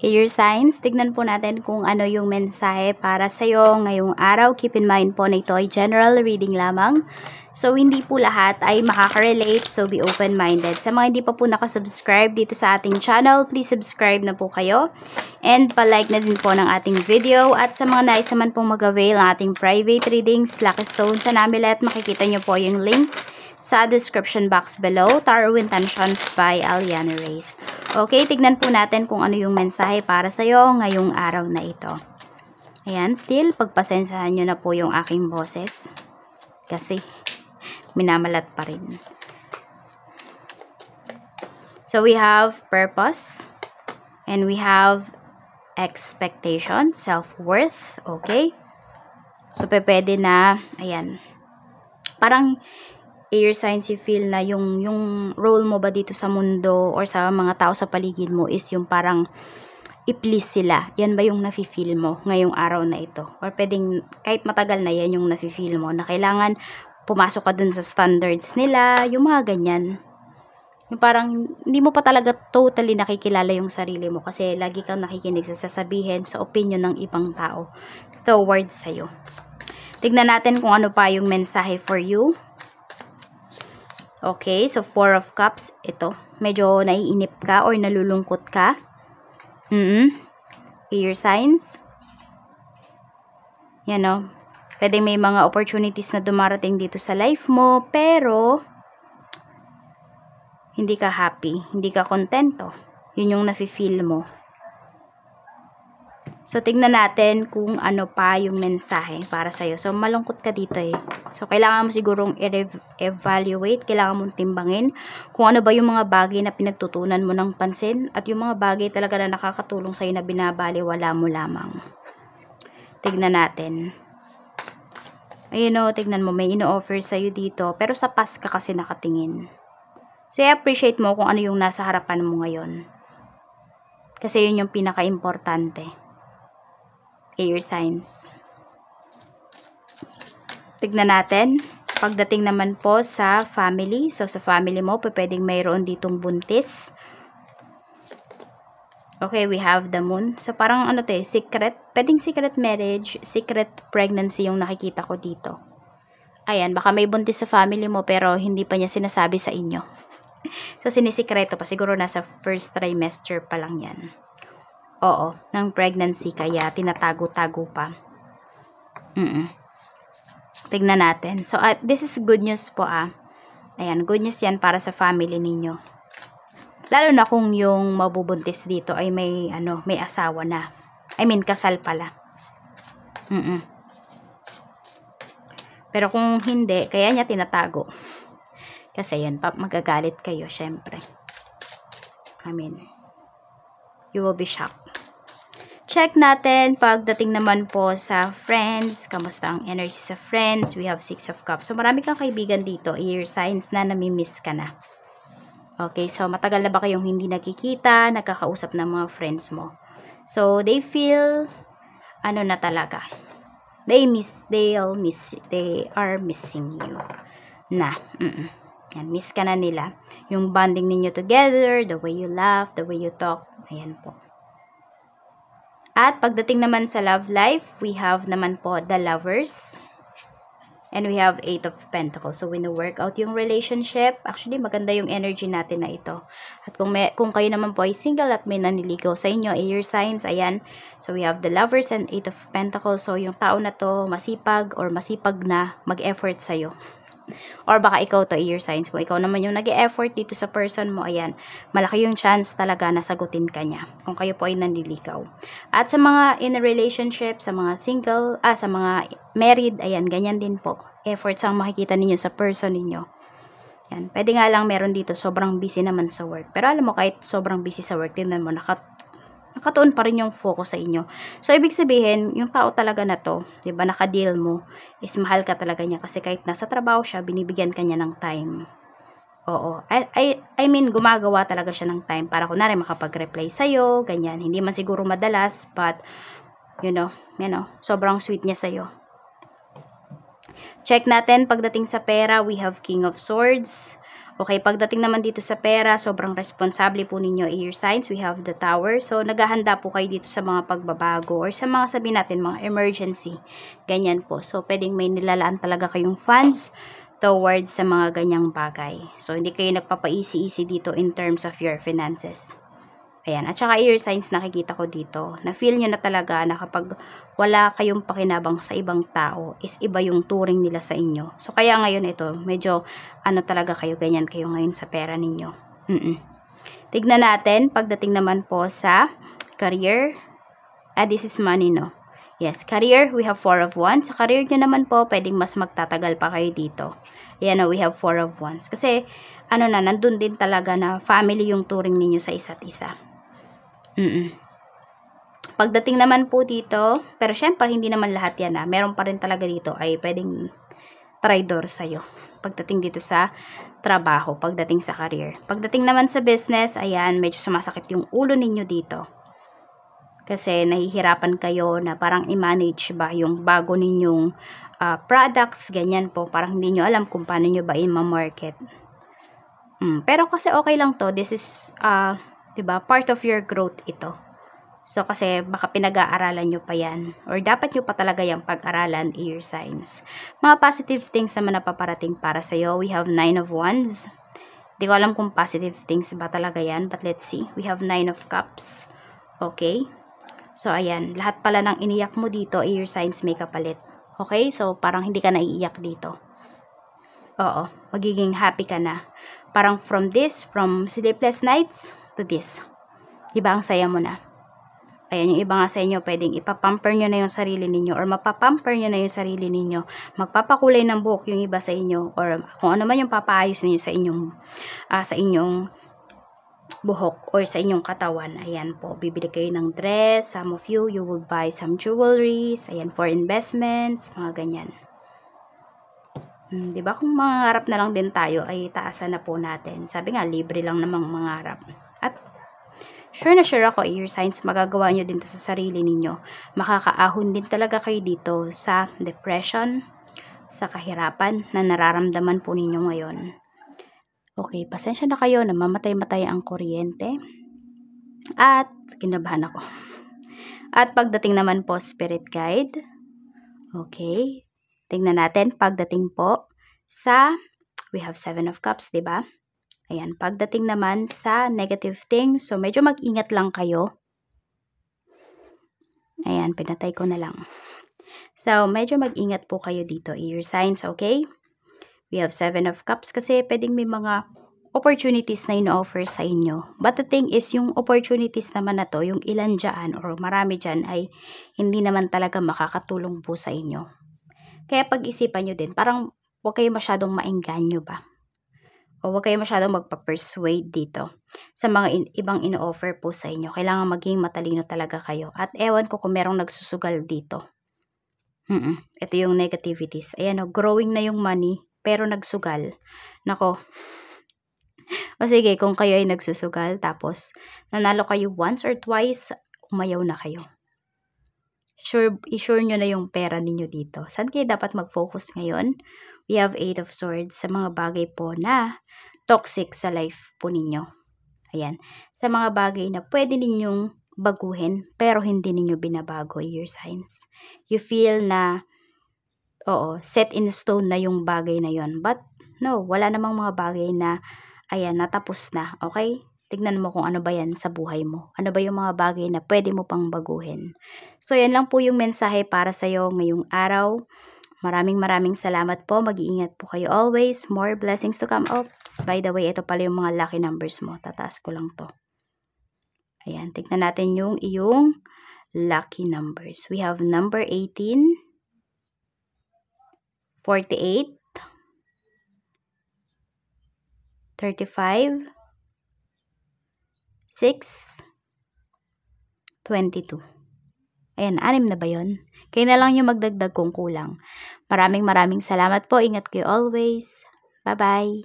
Air signs, tignan po natin kung ano yung mensahe para sa'yo ngayong araw. Keep in mind po na ito ay general reading lamang. So, hindi po lahat ay makaka-relate. So, be open-minded. Sa mga hindi pa po nakasubscribe dito sa ating channel, please subscribe na po kayo. And palike na din po ng ating video. At sa mga nais naman pong mag-avail ng ating private readings, Lucky Stones and Amulet, makikita nyo po yung link sa description box below. Tarot Intentions by Aliana Reyes. Okay, tignan po natin kung ano yung mensahe para sa'yo ngayong araw na ito. Ayan, still, pagpasensyahan nyo na po yung aking boses. Kasi, minamalat pa rin. So, we have purpose. And we have expectation, self-worth. Okay? So, pwede na, ayan. Parang, air signs, you feel na yung role mo ba dito sa mundo or sa mga tao sa paligid mo is yung parang i-please sila. Yan ba yung nafe-feel mo ngayong araw na ito? Or pwedeng kahit matagal na yan yung nafe-feel mo na kailangan pumasok ka dun sa standards nila, yung mga ganyan. Yung parang hindi mo pa talaga totally nakikilala yung sarili mo kasi lagi kang nakikinig sa sasabihin sa opinion ng ibang tao towards sa'yo. Tignan natin kung ano pa yung mensahe for you. Okay, so 4 of Cups, ito. Medyo naiinip ka or nalulungkot ka. Air signs. Yan o. Pwede may mga opportunities na dumarating dito sa life mo, pero hindi ka happy, hindi ka kontento. Yun yung nafe-feel mo. So, tignan natin kung ano pa yung mensahe para sa'yo. So, malungkot ka dito eh. So, kailangan mo sigurong evaluate, kailangan mong timbangin kung ano ba yung mga bagay na pinagtutunan mo ng pansin at yung mga bagay talaga na nakakatulong sa'yo na binabaliwala mo lamang. Tignan natin. Ayun o, tignan mo, may ino-offer sa'yo dito, pero sa past ka kasi nakatingin. So, i-appreciate mo kung ano yung nasa harapan mo ngayon. Kasi yun yung pinaka-importante. Air signs. Tignan natin. Pagdating naman po sa family. So, sa family mo, pwedeng mayroon ditong buntis. Okay, we have the moon. So, parang ano to eh, secret. Pwedeng secret marriage, secret pregnancy yung nakikita ko dito. Ayan, baka may buntis sa family mo pero hindi pa niya sinasabi sa inyo. So, sinisikreto pa. Siguro nasa first trimester pa lang yan. Oo, ng pregnancy, kaya tinatago-tago pa. Tignan natin. So, this is good news po Ayan, good news yan para sa family ninyo. Lalo na kung yung mabubuntis dito ay may asawa na. I mean, kasal pala. Pero kung hindi, kaya niya tinatago. Kasi yan, magagalit kayo, syempre. I mean, you will be shocked. Check natin pagdating naman po sa friends. Kamusta ang energy sa friends? We have 6 of Cups. So, marami kang kaibigan dito. Air signs na namimiss ka na. Okay, so matagal na ba kayong hindi nakikita, nagkakausap ng mga friends mo? So, they feel, na talaga. They are missing you. Yan, miss ka na nila. Yung bonding ninyo together, the way you laugh, the way you talk. Ayan po. At pagdating naman sa love life, we have naman po the Lovers. And we have 8 of Pentacles. So, wino-work out yung relationship. Actually, maganda yung energy natin na ito. At kung kayo naman po ay single at may naniligaw sa inyo, air signs, ayan. So, we have the Lovers and 8 of Pentacles. So, yung tao na to, masipag or masipag na mag-effort sa'yo. Or baka ikaw to, air signs. Kung ikaw naman yung nag-e-effort dito sa person mo, ayan, malaki yung chance talaga na sagutin ka niya. Kung kayo po ay nanliligaw. At sa mga in a relationship, sa mga single, sa mga married, ayan, ganyan din po. Efforts ang makikita ninyo sa person ninyo. Yan. Pwede nga lang meron dito, sobrang busy naman sa work. Pero alam mo, kahit sobrang busy sa work, tingnan mo, nakatuon pa rin yung focus sa inyo. So, ibig sabihin, yung tao talaga na to, diba, naka-deal mo, is mahal ka talaga niya. Kasi kahit nasa trabaho siya, binibigyan ka niya ng time. Oo. I mean, gumagawa talaga siya ng time para kunwari makapag-reply sa'yo, ganyan. Hindi man siguro madalas, but, you know, sobrang sweet niya sa'yo. Check natin, pagdating sa pera, we have King of Swords. Okay, pagdating naman dito sa pera, sobrang responsable po ninyo, air signs. We have the Tower. So, naghahanda po kayo dito sa mga pagbabago or sa mga sabihin natin, mga emergency. Ganyan po. So, pwedeng may nilalaan talaga kayong funds towards sa mga ganyang bagay. So, hindi kayo nagpapaisi-isi dito in terms of your finances. Ayan. At saka air signs nakikita ko dito. Na-feel nyo na talaga na kapag wala kayong pakinabang sa ibang tao, is iba yung turing nila sa inyo. So, kaya ngayon ito, medyo ano talaga kayo, ganyan kayo ngayon sa pera ninyo. Tignan natin, pagdating naman po sa career. This is money, no? Yes, career, we have 4 of Wands. Sa career nyo naman po, pwedeng mas magtatagal pa kayo dito. Ayan, no, we have 4 of Wands. Kasi, ano na, nandun din talaga na family yung turing ninyo sa isa't isa. Pagdating naman po dito, pero syempre hindi naman lahat yan meron pa rin talaga dito ay pwedeng traidor sa'yo. Pagdating dito sa trabaho, pagdating sa career. Pagdating naman sa business, ayan, medyo sumasakit yung ulo ninyo dito. Kasi nahihirapan kayo na parang i-manage ba yung bago ninyong products, ganyan po. Parang hindi nyo alam kung paano nyo ba i-market. Pero kasi okay lang to. This is, diba, part of your growth ito. So, kasi baka pinag-aaralan nyo pa yan. Or dapat nyo pa talaga yung pag-aralan, air signs. Mga positive things naman na paparating para sa'yo. We have 9 of Wands. Hindi ko alam kung positive things ba talaga yan. But let's see. We have 9 of Cups. Okay. So, ayan. Lahat pala ng iniyak mo dito, air signs may kapalit. Okay. So, parang hindi ka naiiyak dito. Oo. Magiging happy ka na. Parang from sleepless nights to this. Diba ang saya mo na? Ayan, yung iba nga sa inyo, pwedeng ipapamper nyo na yung sarili ninyo or mapapamper nyo na yung sarili ninyo. Magpapakulay ng buhok yung iba sa inyo or kung ano man yung papaayos ninyo sa inyong buhok or sa inyong katawan. Ayan po, bibili kayo ng dress. Some of you will buy some jewelries. Ayan, for investments, mga ganyan. Diba? Kung mangarap na lang din tayo, ay taasan na po natin. Sabi nga, libre lang namang mangarap. At sure na sure ako, air signs, magagawa nyo din to sa sarili ninyo. Makakaahon din talaga kayo dito sa depression, sa kahirapan na nararamdaman po ninyo ngayon. Okay, pasensya na kayo, namamatay-matay ang kuryente. At kinabahan ako. At pagdating naman po, spirit guide. Okay, tingnan natin pagdating po sa, we have 7 of Cups, diba? Ayan, pagdating naman sa negative things, so medyo mag-ingat lang kayo. Ayan, pinatay ko na lang. So, medyo mag-ingat po kayo dito, air signs, okay? We have 7 of Cups kasi pwedeng may mga opportunities na ino-offer sa inyo. But the thing is, yung opportunities naman na to, yung ilan dyan or marami dyan ay hindi naman talaga makakatulong po sa inyo. Kaya pag-isipan nyo din, parang huwag kayo masyadong maengganyo ba? O huwag kayo masyadong magpa-persuade dito sa mga ibang ino-offer po sa inyo. Kailangan maging matalino talaga kayo. At ewan ko kung merong nagsusugal dito. Ito yung negativities. Ayan o, growing na yung money, pero nagsugal. Nako. O sige, kung kayo ay nagsusugal, tapos nanalo kayo once or twice, umayaw na kayo. I-sure nyo na yung pera ninyo dito. Saan kayo dapat mag-focus ngayon? We have 8 of Swords sa mga bagay po na toxic sa life po ninyo. Ayan. Sa mga bagay na pwede ninyong baguhin, pero hindi ninyo binabago, air signs. You feel na, set in stone na yung bagay na yon. But, no, wala namang mga bagay na, ayan, natapos na, okay? Tignan mo kung ano ba yan sa buhay mo. Ano ba yung mga bagay na pwede mo pang baguhin. So, yan lang po yung mensahe para sa'yo ngayong araw. Maraming salamat po. Mag-iingat po kayo always. More blessings to come. Oops, by the way, ito pala yung mga lucky numbers mo. Tataas ko lang to. Ayan, tignan natin yung iyong lucky numbers. We have number 18, 48, 35, 6, 22. Ayan, 6 na ba yun? Kayo na lang yung magdagdag kung kulang. Maraming salamat po. Ingat kayo always. Bye-bye.